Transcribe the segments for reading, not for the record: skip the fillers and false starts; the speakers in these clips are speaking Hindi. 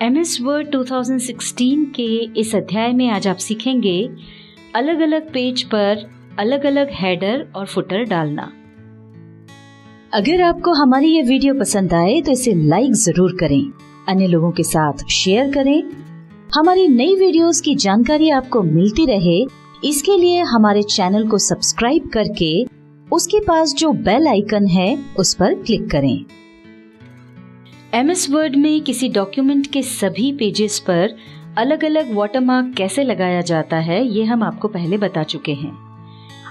MS वर्ड 2016 के इस अध्याय में आज आप सीखेंगे अलग अलग पेज पर अलग अलग हेडर और फुटर डालना। अगर आपको हमारी ये वीडियो पसंद आए तो इसे लाइक जरूर करें, अन्य लोगों के साथ शेयर करें। हमारी नई वीडियोस की जानकारी आपको मिलती रहे, इसके लिए हमारे चैनल को सब्सक्राइब करके उसके पास जो बेल आइकन है उस पर क्लिक करें। MS वर्ड में किसी डॉक्यूमेंट के सभी पेजेस पर अलग अलग वाटरमार्क कैसे लगाया जाता है ये हम आपको पहले बता चुके हैं।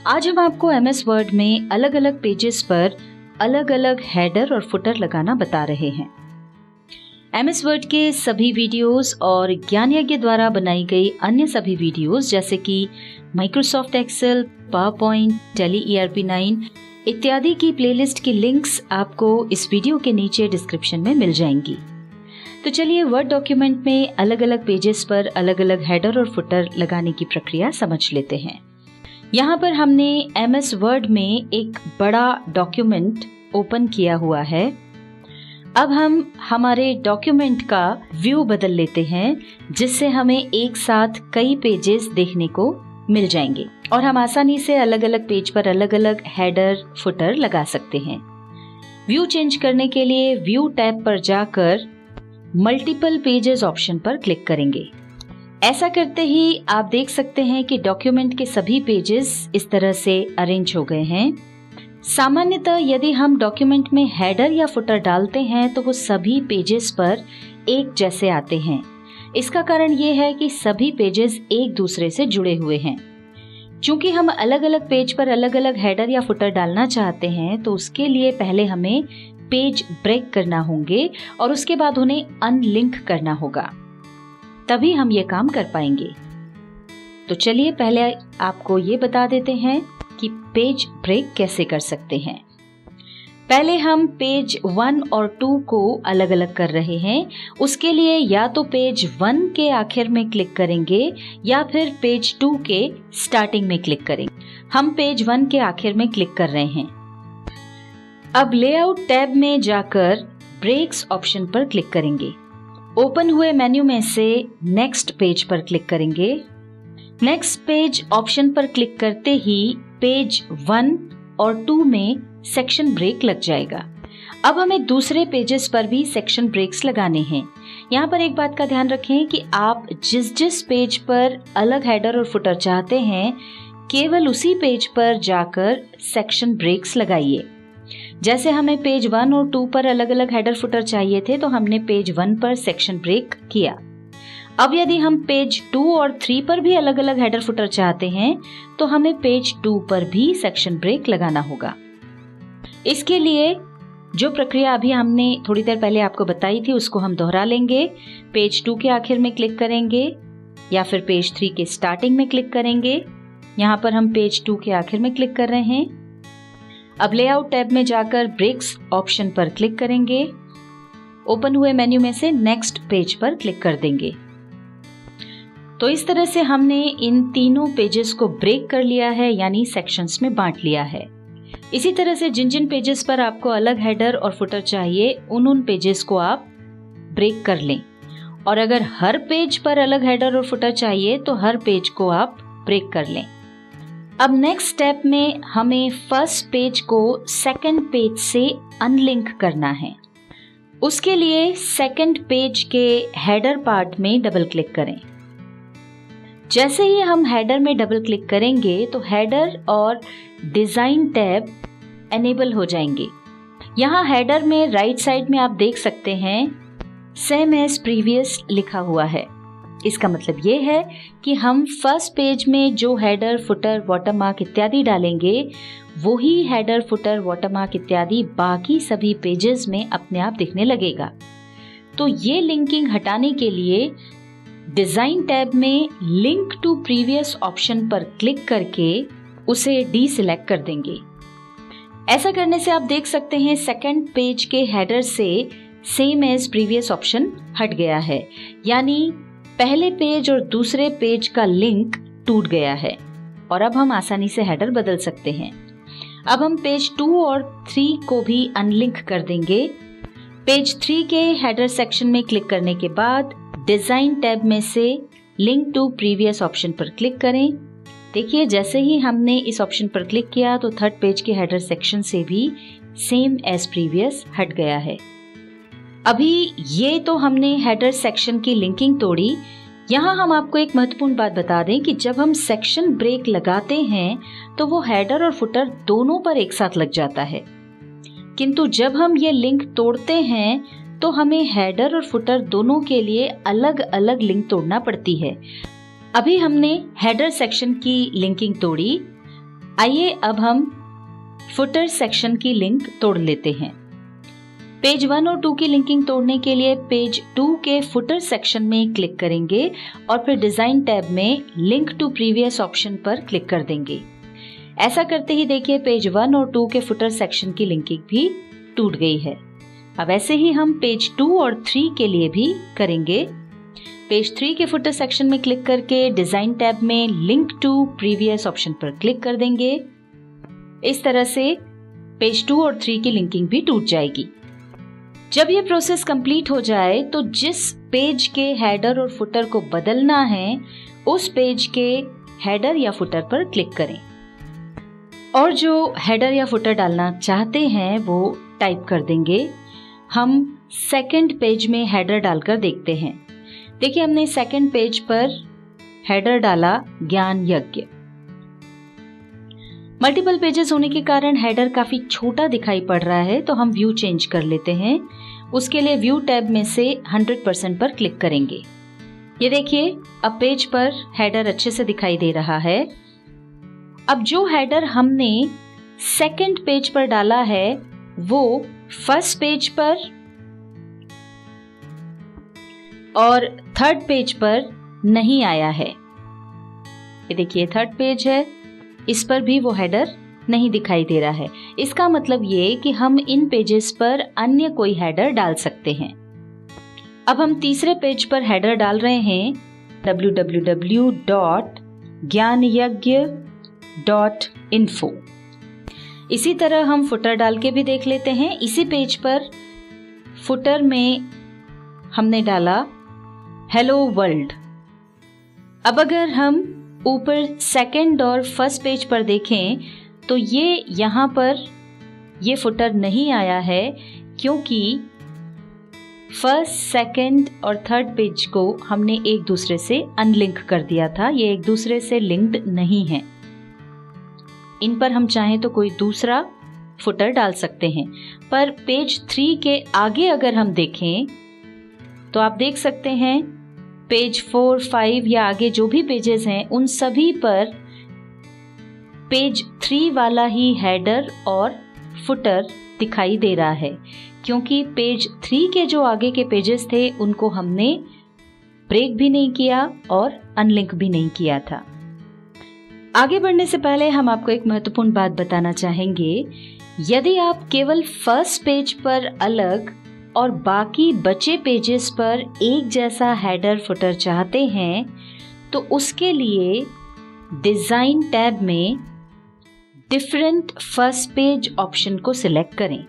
आज हम आपको MS वर्ड में अलग अलग पेजेस पर अलग अलग हेडर और फुटर लगाना बता रहे हैं। MS वर्ड के सभी वीडियोस और ज्ञान यज्ञ द्वारा बनाई गई अन्य सभी वीडियोस जैसे कि Microsoft Excel, PowerPoint, tally ERP9 इत्यादि की प्लेलिस्ट की लिंक्स आपको इस वीडियो के नीचे डिस्क्रिप्शन में मिल जाएंगी। तो चलिए वर्ड डॉक्यूमेंट में अलग अलग पेजेस पर अलग अलग हेडर और फुटर लगाने की प्रक्रिया समझ लेते हैं। यहाँ पर हमने MS वर्ड में एक बड़ा डॉक्यूमेंट ओपन किया हुआ है। अब हम हमारे डॉक्यूमेंट का व्यू बदल लेते हैं जिससे हमें एक साथ कई पेजेस देखने को मिल जाएंगे और हम आसानी से अलग अलग पेज पर अलग अलग हेडर फुटर लगा सकते हैं। व्यू चेंज करने के लिए व्यू टैब पर जाकर मल्टीपल पेजेस ऑप्शन पर क्लिक करेंगे। ऐसा करते ही आप देख सकते हैं कि डॉक्यूमेंट के सभी पेजेस इस तरह से अरेंज हो गए हैं। सामान्यतः यदि हम डॉक्यूमेंट में हेडर या फुटर डालते हैं तो वो सभी पेजेस पर एक जैसे आते हैं। इसका कारण ये है कि सभी पेजेस एक दूसरे से जुड़े हुए हैं। चूंकि हम अलग अलग पेज पर अलग अलग हेडर या फुटर डालना चाहते हैं तो उसके लिए पहले हमें पेज ब्रेक करना होंगे और उसके बाद उन्हें अनलिंक करना होगा, तभी हम ये काम कर पाएंगे। तो चलिए पहले आपको ये बता देते हैं कि पेज ब्रेक कैसे कर सकते हैं। पहले हम पेज 1 और 2 को अलग अलग कर रहे हैं। उसके लिए या तो पेज 1 के आखिर में क्लिक करेंगे या फिर पेज 2 के स्टार्टिंग में क्लिक करेंगे। हम पेज 1 के आखिर में क्लिक कर रहे हैं। अब लेआउट टैब में जाकर ब्रेक्स ऑप्शन पर क्लिक करेंगे। ओपन हुए मेन्यू में से नेक्स्ट पेज पर क्लिक करेंगे। नेक्स्ट पेज ऑप्शन पर क्लिक करते ही पेज 1 और 2 में सेक्शन ब्रेक लग जाएगा। अब हमें दूसरे पेजेस पर भी सेक्शन ब्रेक्स लगाने हैं। यहाँ पर एक बात का ध्यान रखें कि आप जिस जिस पेज पर अलग हेडर और फुटर चाहते हैं केवल उसी पेज पर जाकर सेक्शन ब्रेक्स लगाइए। जैसे हमें पेज 1 और 2 पर अलग अलग हेडर फुटर चाहिए थे तो हमने पेज 1 पर सेक्शन ब्रेक किया। अब यदि हम पेज 2 और 3 पर भी अलग अलग हेडर फुटर चाहते हैं तो हमें पेज 2 पर भी सेक्शन ब्रेक लगाना होगा। इसके लिए जो प्रक्रिया अभी हमने थोड़ी देर पहले आपको बताई थी उसको हम दोहरा लेंगे। पेज 2 के आखिर में क्लिक करेंगे या फिर पेज 3 के स्टार्टिंग में क्लिक करेंगे। यहाँ पर हम पेज 2 के आखिर में क्लिक कर रहे हैं। अब लेआउट टैब में जाकर ब्रेक्स ऑप्शन पर क्लिक करेंगे। ओपन हुए मेन्यू में से नेक्स्ट पेज पर क्लिक कर देंगे। तो इस तरह से हमने इन तीनों पेजेस को ब्रेक कर लिया है, यानी सेक्शंस में बांट लिया है। इसी तरह से जिन जिन पेजेस पर आपको अलग हेडर और फुटर चाहिए उन पेजेस को आप ब्रेक कर लें और अगर हर पेज पर अलग हेडर और फुटर चाहिए तो हर पेज को आप ब्रेक कर लें। अब नेक्स्ट स्टेप में हमें फर्स्ट पेज को सेकंड पेज से अनलिंक करना है। उसके लिए सेकंड पेज के हेडर पार्ट में डबल क्लिक करें। जैसे ही हम हेडर में डबल क्लिक करेंगे तो हेडर और डिजाइन टैब एनेबल हो जाएंगे। यहाँ हेडर में राइट साइड में आप देख सकते हैं सेम एज प्रीवियस लिखा हुआ है। इसका मतलब ये है कि हम फर्स्ट पेज में जो हेडर फुटर वाटरमार्क इत्यादि डालेंगे वही हेडर फुटर वाटरमार्क इत्यादि बाकी सभी पेजेस में अपने आप दिखने लगेगा। तो ये लिंकिंग हटाने के लिए डिजाइन टैब में लिंक टू प्रीवियस ऑप्शन पर क्लिक करके उसे डीसिलेक्ट कर देंगे। ऐसा करने से आप देख सकते हैं सेकंड पेज के हेडर से सेम एज प्रीवियस ऑप्शन हट गया है, यानी पहले पेज और दूसरे पेज का लिंक टूट गया है और अब हम आसानी से हेडर बदल सकते हैं। अब हम पेज 2 और 3 को भी अनलिंक कर देंगे। पेज 3 के हेडर सेक्शन में क्लिक करने के बाद डिज़ाइन टैब में से लिंक टू प्रीवियस ऑप्शन पर क्लिक करें। देखिए जैसे ही हमने इस ऑप्शन पर क्लिक किया तो थर्ड पेज के हेडर सेक्शन से भी सेम एज प्रीवियस हट गया है। अभी ये तो हमने हेडर सेक्शन की लिंकिंग तोड़ी। यहाँ हम आपको एक महत्वपूर्ण बात बता दें कि जब हम सेक्शन ब्रेक लगाते हैं तो वो हेडर और फुटर दोनों पर एक साथ लग जाता है, किंतु जब हम ये लिंक तोड़ते हैं तो हमें हेडर और फुटर दोनों के लिए अलग अलग लिंक तोड़ना पड़ती है। अभी हमने हेडर सेक्शन की लिंकिंग तोड़ी, आइए अब हम फुटर सेक्शन की लिंक तोड़ लेते हैं। पेज 1 और 2 की लिंकिंग तोड़ने के लिए पेज 2 के फुटर सेक्शन में क्लिक करेंगे और फिर डिजाइन टैब में लिंक टू प्रीवियस ऑप्शन पर क्लिक कर देंगे। ऐसा करते ही देखिए पेज 1 और 2 के फुटर सेक्शन की लिंकिंग भी टूट गई है। अब ऐसे ही हम पेज 2 और 3 के लिए भी करेंगे। पेज 3 के फुटर सेक्शन में क्लिक करके डिजाइन टैब में लिंक टू प्रीवियस ऑप्शन पर क्लिक कर देंगे। इस तरह से पेज 2 और 3 की लिंकिंग भी टूट जाएगी। जब ये प्रोसेस कंप्लीट हो जाए तो जिस पेज के हेडर और फुटर को बदलना है उस पेज के हेडर या फुटर पर क्लिक करें और जो हेडर या फुटर डालना चाहते हैं वो टाइप कर देंगे। हम सेकंड पेज में हेडर डालकर देखते हैं। देखिए हमने सेकंड पेज पर हेडर डाला ज्ञान यज्ञ। मल्टीपल पेजेस होने के कारण हेडर काफी छोटा दिखाई पड़ रहा है, तो हम व्यू चेंज कर लेते हैं। उसके लिए व्यू टैब में से 100% पर क्लिक करेंगे। ये देखिए अब पेज पर हेडर अच्छे से दिखाई दे रहा है। अब जो हेडर हमने सेकंड पेज पर डाला है वो फर्स्ट पेज पर और थर्ड पेज पर नहीं आया है। ये देखिए थर्ड पेज है, इस पर भी वो हेडर नहीं दिखाई दे रहा है। इसका मतलब ये कि हम इन पेजेस पर अन्य कोई हेडर डाल सकते हैं। अब हम तीसरे पेज पर हेडर डाल रहे हैं www.gyanayagya.info। इसी तरह हम फुटर डाल के भी देख लेते हैं। इसी पेज पर फुटर में हमने डाला हेलो वर्ल्ड। अब अगर हम ऊपर सेकंड और फर्स्ट पेज पर देखें तो ये यहाँ पर ये फुटर नहीं आया है क्योंकि फर्स्ट, सेकंड और थर्ड पेज को हमने एक दूसरे से अनलिंक कर दिया था। ये एक दूसरे से लिंक्ड नहीं है। इन पर हम चाहें तो कोई दूसरा फुटर डाल सकते हैं, पर पेज 3 के आगे अगर हम देखें तो आप देख सकते हैं पेज 4, 5 या आगे जो भी पेजेस हैं उन सभी पर पेज 3 वाला ही हेडर और फुटर दिखाई दे रहा है, क्योंकि पेज 3 के जो आगे के पेजेस थे उनको हमने ब्रेक भी नहीं किया और अनलिंक भी नहीं किया था। आगे बढ़ने से पहले हम आपको एक महत्वपूर्ण बात बताना चाहेंगे। यदि आप केवल फर्स्ट पेज पर अलग और बाकी बचे पेजेस पर एक जैसा हेडर फुटर चाहते हैं तो उसके लिए डिजाइन टैब में डिफरेंट फर्स्ट पेज ऑप्शन को सिलेक्ट करें।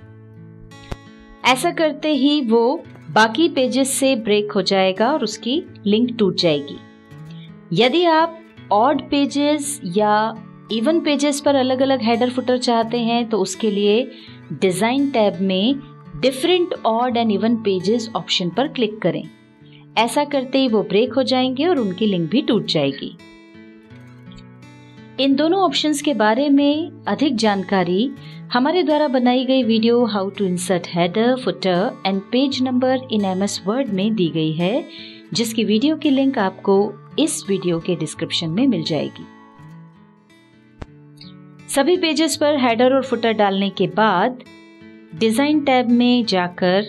ऐसा करते ही वो बाकी पेजेस से ब्रेक हो जाएगा और उसकी लिंक टूट जाएगी। यदि आप ऑड पेजेस या इवन पेजेस पर अलग अलग हेडर फुटर चाहते हैं तो उसके लिए डिजाइन टैब में different odd and even pages option पर क्लिक करें। ऐसा करते ही वो ब्रेक हो जाएंगे और उनकी लिंक भी टूट जाएगी। इन दोनों ऑप्शंस के बारे में अधिक जानकारी हमारे द्वारा बनाई गई video how to insert header, footer and page number in MS word में दी गई है, जिसकी वीडियो की लिंक आपको इस वीडियो के डिस्क्रिप्शन में मिल जाएगी। सभी पेजेस पर हेडर और फुटर डालने के बाद डिजाइन टैब में जाकर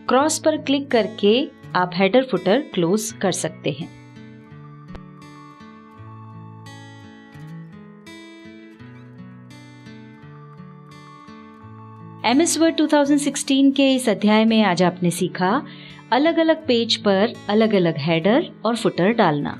क्रॉस पर क्लिक करके आप हेडर फुटर क्लोज कर सकते हैं। MS वर्ड 2016 के इस अध्याय में आज आपने सीखा अलग अलग पेज पर अलग अलग हेडर और फुटर डालना।